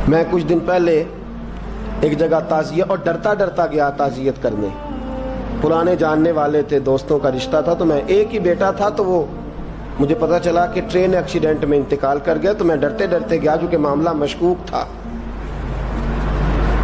میں کچھ دن پہلے ایک جگہ تعزیت اور ڈرتا ڈرتا گیا تعزیت کرنے. پرانے جاننے والے تھے, دوستوں کا رشتہ تھا, تو میں ایک ہی بیٹا تھا, تو وہ مجھے پتا چلا کہ ٹرین ایکسیڈنٹ میں انتقال کر گیا. تو میں ڈرتے ڈرتے گیا کیونکہ معاملہ مشکوک تھا.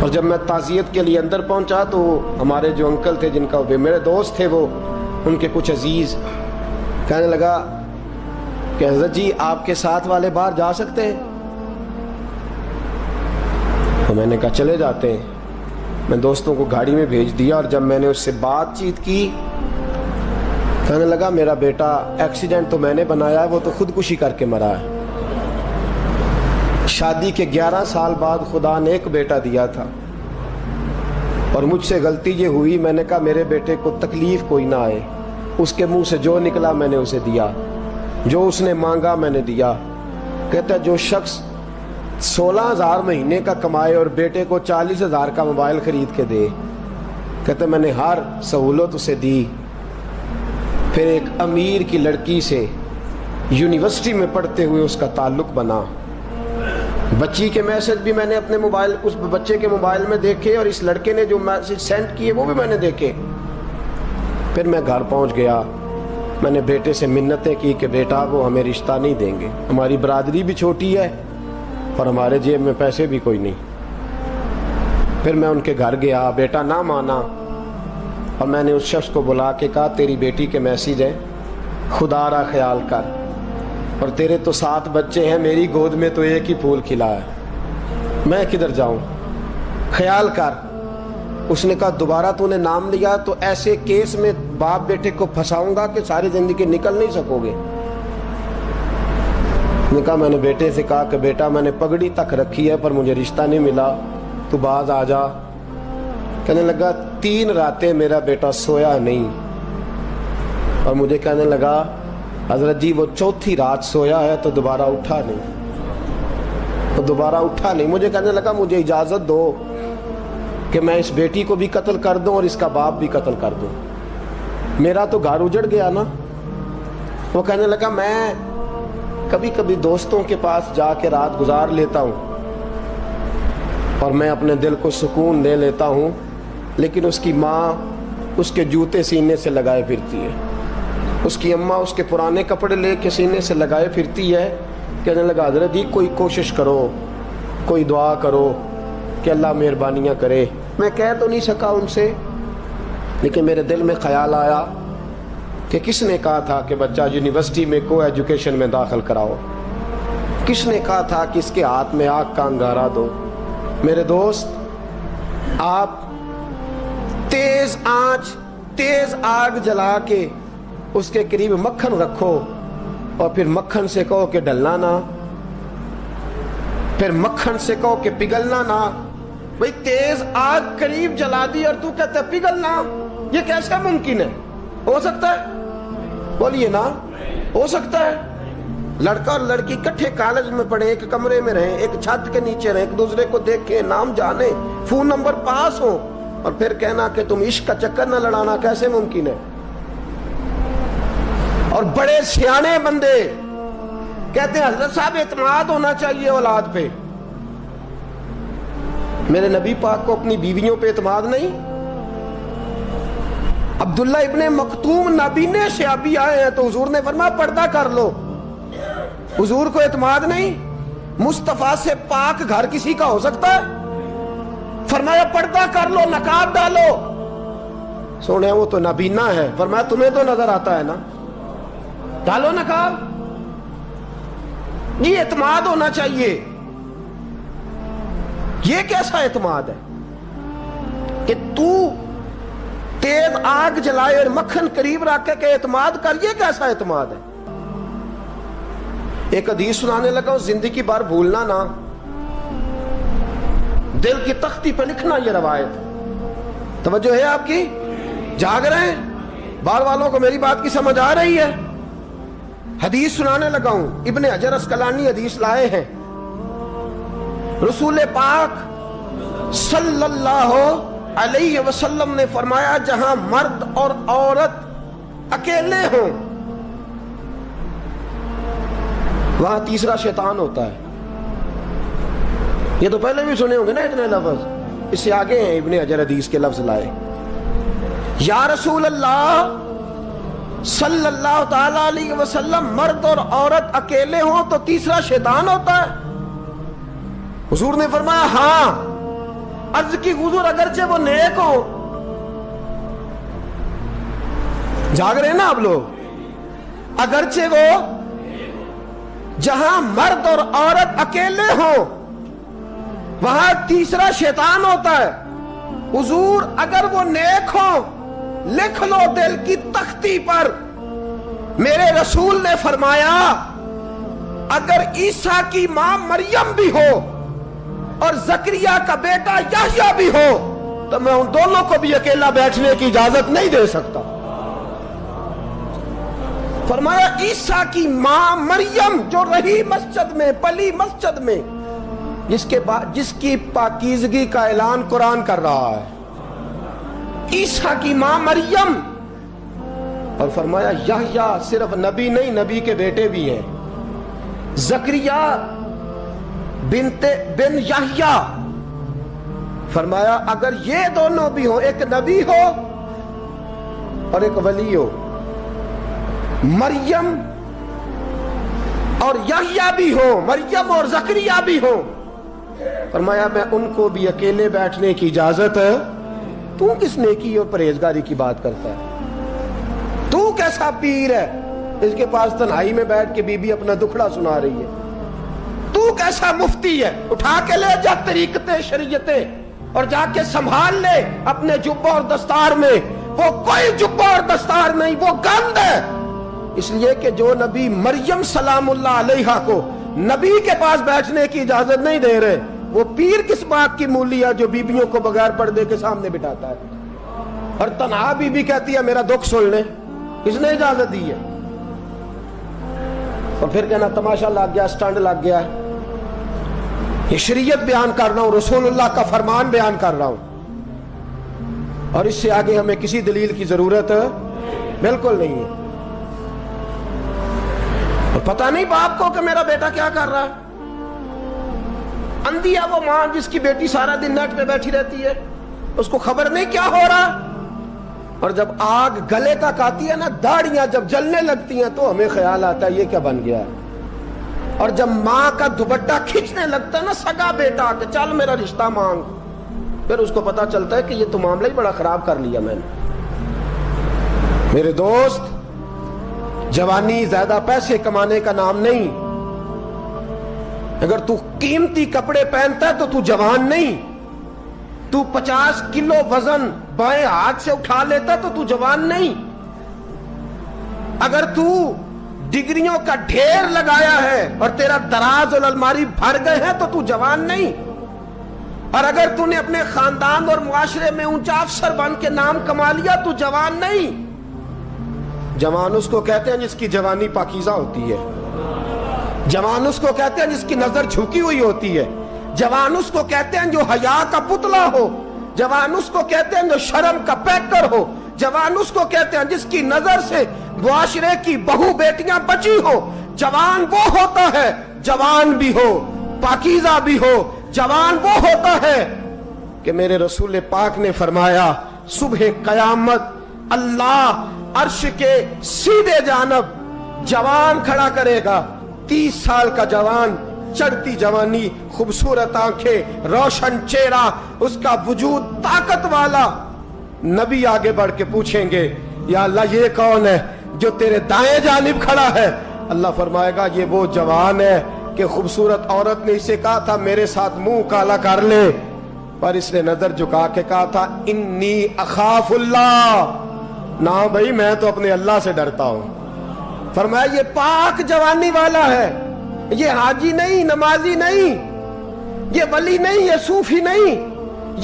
اور جب میں تعزیت کے لیے اندر پہنچا تو ہمارے جو انکل تھے, جن کا میرے دوست تھے, وہ ان کے کچھ عزیز کہنے لگا کہ حضرت جی آپ کے ساتھ والے باہر جا سکتے ہیں؟ تو میں نے کہا چلے جاتے ہیں. میں دوستوں کو گاڑی میں بھیج دیا, اور جب میں نے اس سے بات چیت کی, کہنے لگا میرا بیٹا ایکسیڈنٹ تو میں نے بنایا ہے, وہ تو خودکشی کر کے مرا ہے. شادی کے 11 سال بعد خدا نے ایک بیٹا دیا تھا, اور مجھ سے غلطی یہ ہوئی, میں نے کہا میرے بیٹے کو تکلیف کوئی نہ آئے. اس کے منہ سے جو نکلا میں نے اسے دیا, جو اس نے مانگا میں نے دیا. کہتا ہے جو شخص 16,000 مہینے کا کمائے اور بیٹے کو 40,000 کا موبائل خرید کے دے, کہتا ہے میں نے ہر سہولت اسے دی. پھر ایک امیر کی لڑکی سے یونیورسٹی میں پڑھتے ہوئے اس کا تعلق بنا. بچی کے میسج بھی میں نے اپنے موبائل, اس بچے کے موبائل میں دیکھے, اور اس لڑکے نے جو میسج سینڈ کیے وہ بھی میں نے دیکھے. پھر میں گھر پہنچ گیا, میں نے بیٹے سے منتیں کی کہ بیٹا وہ ہمیں رشتہ نہیں دیں گے, ہماری برادری بھی چھوٹی ہے اور ہمارے جیب میں پیسے بھی کوئی نہیں. پھر میں ان کے گھر گیا, بیٹا نہ مانا, اور میں نے اس شخص کو بلا کے کہا تیری بیٹی کے میسیج ہیں, خدا را خیال کر, اور تیرے تو 7 بچے ہیں, میری گود میں تو ایک ہی پھول کھلا ہے, میں کدھر جاؤں, خیال کر. اس نے کہا دوبارہ تو نے نام لیا تو ایسے کیس میں باپ بیٹے کو پھنساؤں گا کہ ساری زندگی نکل نہیں سکو گے. نے کہا میں نے بیٹے سے کہا کہ بیٹا میں نے پگڑی تک رکھی ہے پر مجھے رشتہ نہیں ملا, تو باز آ جا. کہنے لگا 3 راتیں میرا بیٹا سویا نہیں, اور مجھے کہنے لگا حضرت جی وہ 4تھی رات سویا ہے تو دوبارہ اٹھا نہیں. مجھے کہنے لگا مجھے اجازت دو کہ میں اس بیٹی کو بھی قتل کر دوں اور اس کا باپ بھی قتل کر دوں, میرا تو گھر اجڑ گیا نا. وہ کہنے لگا میں کبھی کبھی دوستوں کے پاس جا کے رات گزار لیتا ہوں اور میں اپنے دل کو سکون دے لیتا ہوں, لیکن اس کی ماں اس کے جوتے سینے سے لگائے پھرتی ہے, اس کی اماں اس کے پرانے کپڑے لے کے سینے سے لگائے پھرتی ہے. کہنے لگا حضرت جی کوئی کوشش کرو, کوئی دعا کرو کہ اللہ مہربانیاں کرے. میں کہہ تو نہیں سکا ان سے, لیکن میرے دل میں خیال آیا کہ کس نے کہا تھا کہ بچہ یونیورسٹی میں کو ایجوکیشن میں داخل کراؤ, کس نے کہا تھا کہ اس کے ہاتھ میں آگ کا انگارہ دو. میرے دوست, آپ تیز آنچ تیز آگ جلا کے اس کے قریب مکھن رکھو, اور پھر مکھن سے کہو کہ ڈلنا نہ, پھر مکھن سے کہو کہ پگھلنا نہ. بھئی تیز آگ قریب جلا دی اور تو کہتا ہے پگھلنا, یہ کیسا ممکن ہے؟ ہو سکتا ہے؟ بولیے نا, ہو سکتا ہے؟ لڑکا اور لڑکی کٹھے کالج میں پڑھیں, ایک کمرے میں رہیں, ایک چھت کے نیچے رہیں, ایک دوسرے کو دیکھیں, نام جانیں, فون نمبر پاس ہو, اور پھر کہنا کہ تم عشق کا چکر نہ لڑانا, کیسے ممکن ہے؟ اور بڑے سیانے بندے کہتے ہیں حضرت صاحب اعتماد ہونا چاہیے اولاد پہ. میرے نبی پاک کو اپنی بیویوں پہ اعتماد نہیں؟ عبداللہ ابن مکتوم نابینے سے ابھی آئے ہیں تو حضور نے فرمایا پردہ کر لو, حضور کو اعتماد نہیں؟ مصطفیٰ سے پاک گھر کسی کا ہو سکتا ہے؟ فرمایا پردہ کر لو, نقاب ڈالو. سونے وہ تو نابینا ہے, فرمایا تمہیں تو نظر آتا ہے نا, ڈالو نقاب. یہ اعتماد ہونا چاہیے. یہ کیسا اعتماد ہے کہ تو تیز آگ جلائے اور مکھن قریب رکھ کے اعتماد کر, یہ کیسا اعتماد ہے؟ ایک حدیث سنانے لگا ہوں, زندگی بھر بھولنا نہ, دل کی تختی پہ لکھنا یہ روایت. توجہ ہے آپ کی؟ جاگ رہے ہیں؟ باہر والوں کو میری بات کی سمجھ آ رہی ہے؟ حدیث سنانے لگا ہوں, ابن حجر اسقلانی حدیث لائے ہیں. رسول پاک صلی اللہ علیہ وسلم نے فرمایا جہاں مرد اور عورت اکیلے ہوں وہاں تیسرا شیطان ہوتا ہے. یہ تو پہلے بھی سنے ہوں گے نا اتنے لفظ. اس سے آگے ہیں ابن حجر حدیث کے لفظ لائے. یا رسول اللہ صلی اللہ تعالی علیہ وسلم، مرد اور عورت اکیلے ہوں تو تیسرا شیطان ہوتا ہے؟ حضور نے فرمایا ہاں. عرض کی حضور اگرچہ وہ نیک ہو. جاگ رہے ہیں نا آپ لوگ؟ اگرچہ وہ جہاں مرد اور عورت اکیلے ہوں وہاں تیسرا شیطان ہوتا ہے. حضور اگر وہ نیک ہو لکھ لو دل کی تختی پر. میرے رسول نے فرمایا اگر عیسیٰ کی ماں مریم بھی ہو اور زکریا کا بیٹا یحییٰ بھی ہو تو میں ان دونوں کو بھی اکیلا بیٹھنے کی اجازت نہیں دے سکتا. فرمایا عیسیٰ کی ماں مریم جو رہی مسجد میں، پلی مسجد میں، جس کی پاکیزگی کا اعلان قرآن کر رہا ہے، عیسیٰ کی ماں مریم. اور فرمایا یحییٰ صرف نبی نہیں، نبی کے بیٹے بھی ہیں. زکریا بن یحییٰ. فرمایا اگر یہ دونوں بھی ہوں، ایک نبی ہو اور ایک ولی ہو، مریم اور یحییٰ بھی ہو، مریم اور زکریا بھی ہو، فرمایا میں ان کو بھی اکیلے بیٹھنے کی اجازت ہے. تو کس نیکی اور پرہیزگاری کی بات کرتا ہے؟ تو کیسا پیر ہے اس کے پاس تنہائی میں بیٹھ کے بی بی اپنا دکھڑا سنا رہی ہے؟ تو کیسا مفتی ہے؟ اٹھا کے لے جا طریقتیں شریعتیں اور جا کے سنبھال لے اپنے جبہ اور دستار میں. وہ کوئی جبہ اور دستار نہیں، وہ گند ہے. اس لیے کہ جو نبی مریم سلام اللہ علیہا کو نبی کے پاس بیٹھنے کی اجازت نہیں دے رہے، وہ پیر کس بات کی مولی ہے جو بیبیوں کو بغیر پردے کے سامنے بٹھاتا ہے؟ اور تنہا بی بی کہتی ہے میرا دکھ سن لے، اس نے اجازت دی ہے. اور پھر کہنا تماشا لگ گیا، سٹنڈ لگ گیا. یہ شریعت بیان کر رہا ہوں، رسول اللہ کا فرمان بیان کر رہا ہوں، اور اس سے آگے ہمیں کسی دلیل کی ضرورت بالکل نہیں ہے. اور پتہ نہیں باپ کو کہ میرا بیٹا کیا کر رہا ہے. اندھی ہے وہ ماں جس کی بیٹی سارا دن نیٹ پہ بیٹھی رہتی ہے، اس کو خبر نہیں کیا ہو رہا. اور جب آگ گلے تک آتی ہے نا، داڑیاں جب جلنے لگتی ہیں تو ہمیں خیال آتا ہے یہ کیا بن گیا ہے. اور جب ماں کا دوپٹہ کھینچنے لگتا ہے نا سگا بیٹا کہ چل میرا رشتہ مانگ، پھر اس کو پتا چلتا ہے کہ یہ تو معاملہ ہی بڑا خراب کر لیا میں نے. میرے دوست، جوانی زیادہ پیسے کمانے کا نام نہیں. اگر تو قیمتی کپڑے پہنتا ہے تو تو جوان نہیں. تو 50 کلو وزن بائیں ہاتھ سے اٹھا لیتا تو تو جوان نہیں. اگر تو ڈگریوں کا ڈھیر لگایا ہے اور تیرا دراز اور الماری بھر گئے ہیں تو تو جوان نہیں. اور اگر تو نے اپنے خاندان اور معاشرے میں اونچا افسر بن کے نام کما لیا تو جوان نہیں. جوان اس کو کہتے ہیں جس کی جوانی پاکیزہ ہوتی ہے. جوان اس کو کہتے ہیں جس کی نظر جھکی ہوئی ہوتی ہے. جوان اس کو کہتے ہیں جو حیا کا پتلا ہو. جوان اس کو کہتے ہیں جو شرم کا پیکر ہو. جوان اس کو کہتے ہیں جس کی نظر سے معاشرے کی بہو بیٹیاں بچی ہو. جوان وہ ہوتا ہے، جوان بھی ہو پاکیزہ بھی ہو. جوان وہ ہوتا ہے کہ میرے رسول پاک نے فرمایا صبح قیامت اللہ عرش کے سیدھے جانب جوان کھڑا کرے گا. 30 سال کا جوان، چڑھتی جوانی، خوبصورت آنکھیں، روشن چہرہ، اس کا وجود طاقت والا. نبی آگے بڑھ کے پوچھیں گے یا اللہ یہ کون ہے جو تیرے دائیں جانب کھڑا ہے؟ اللہ فرمائے گا یہ وہ جوان ہے کہ خوبصورت عورت نے اسے کہا تھا میرے ساتھ منہ کالا کر لے، پر اس نے نظر جھکا کے کہا تھا انی اخاف اللہ. نہ بھائی میں تو اپنے اللہ سے ڈرتا ہوں. فرمایا یہ پاک جوانی والا ہے، یہ حاجی نہیں، نمازی نہیں، یہ ولی نہیں، یہ صوفی نہیں،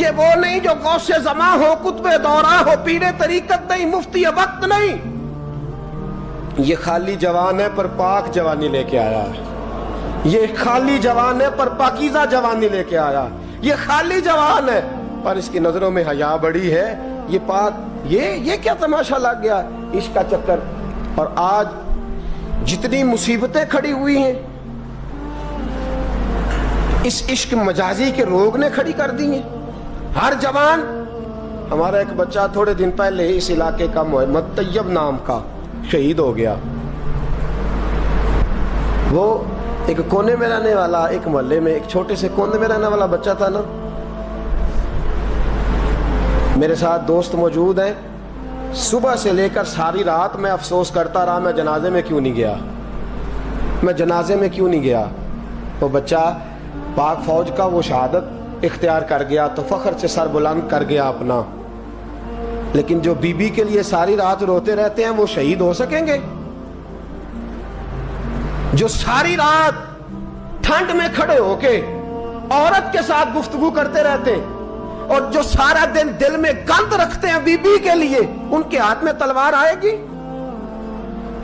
یہ وہ نہیں جو غوث زماں ہو، قطب دورہ ہو، پیر طریقت نہیں، مفتی وقت نہیں. یہ خالی جوان ہے پر پاک جوانی لے کے آیا ہے. یہ خالی جوان ہے پر پاکیزہ جوانی لے کے آیا. یہ خالی جوان ہے پر اس کی نظروں میں حیا بڑی ہے. یہ پاک، یہ کیا تماشا لگ گیا عشق کا چکر. اور آج جتنی مصیبتیں کھڑی ہوئی ہیں اس عشق مجازی کے روگ نے کھڑی کر دی ہیں. ہر جوان. ہمارا ایک بچہ تھوڑے دن پہلے اس علاقے کا محمد طیب نام کا شہید ہو گیا. وہ ایک کونے میں رہنے والا, ایک محلے میں ایک چھوٹے سے کونے میں رہنے والا بچہ تھا نا. میرے ساتھ دوست موجود ہیں. صبح سے لے کر ساری رات میں افسوس کرتا رہا میں جنازے میں کیوں نہیں گیا, میں جنازے میں کیوں نہیں گیا. وہ بچہ پاک فوج کا وہ شہادت اختیار کر گیا تو فخر سے سر بلند کر گیا اپنا. لیکن جو بی بی کے لیے ساری رات روتے رہتے ہیں وہ شہید ہو سکیں گے؟ جو ساری رات ٹھنڈ میں کھڑے ہو کے عورت کے ساتھ گفتگو کرتے رہتے ہیں اور جو سارا دن دل میں گند رکھتے ہیں بی بی کے لیے, ان کے ہاتھ میں تلوار آئے گی؟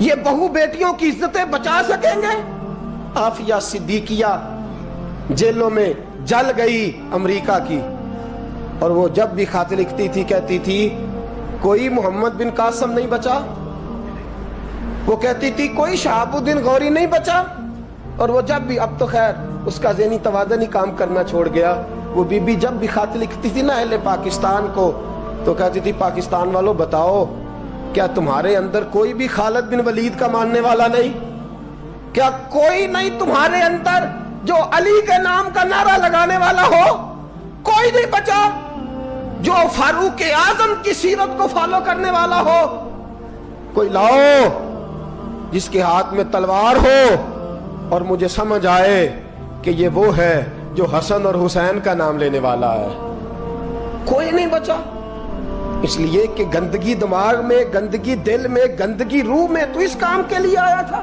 یہ بہو بیٹیوں کی عزتیں بچا سکیں گے؟ عافیہ صدیقیہ جیلوں میں جل گئی امریکہ کی, اور وہ جب بھی خط لکھتی تھی کہتی تھی کوئی محمد بن قاسم نہیں بچا, وہ کہتی تھی کوئی شہاب الدین غوری نہیں بچا. اور وہ جب بھی, اب تو خیر اس کا ذہنی توازن ہی کام کرنا چھوڑ گیا, وہ بی بی جب بھی خط لکھتی تھی نا اہل پاکستان کو تو کہتی تھی پاکستان والوں بتاؤ کیا تمہارے اندر کوئی بھی خالد بن ولید کا ماننے والا نہیں؟ کیا کوئی نہیں تمہارے اندر جو علی کے نام کا نعرہ لگانے والا ہو؟ کوئی نہیں بچا جو فاروق اعظم کی سیرت کو فالو کرنے والا ہو. کوئی لاؤ جس کے ہاتھ میں تلوار ہو اور مجھے سمجھ آئے کہ یہ وہ ہے جو حسن اور حسین کا نام لینے والا ہے. کوئی نہیں بچا. اس لیے کہ گندگی دماغ میں, گندگی دل میں, گندگی روح میں تو اس کام کے لیے آیا تھا.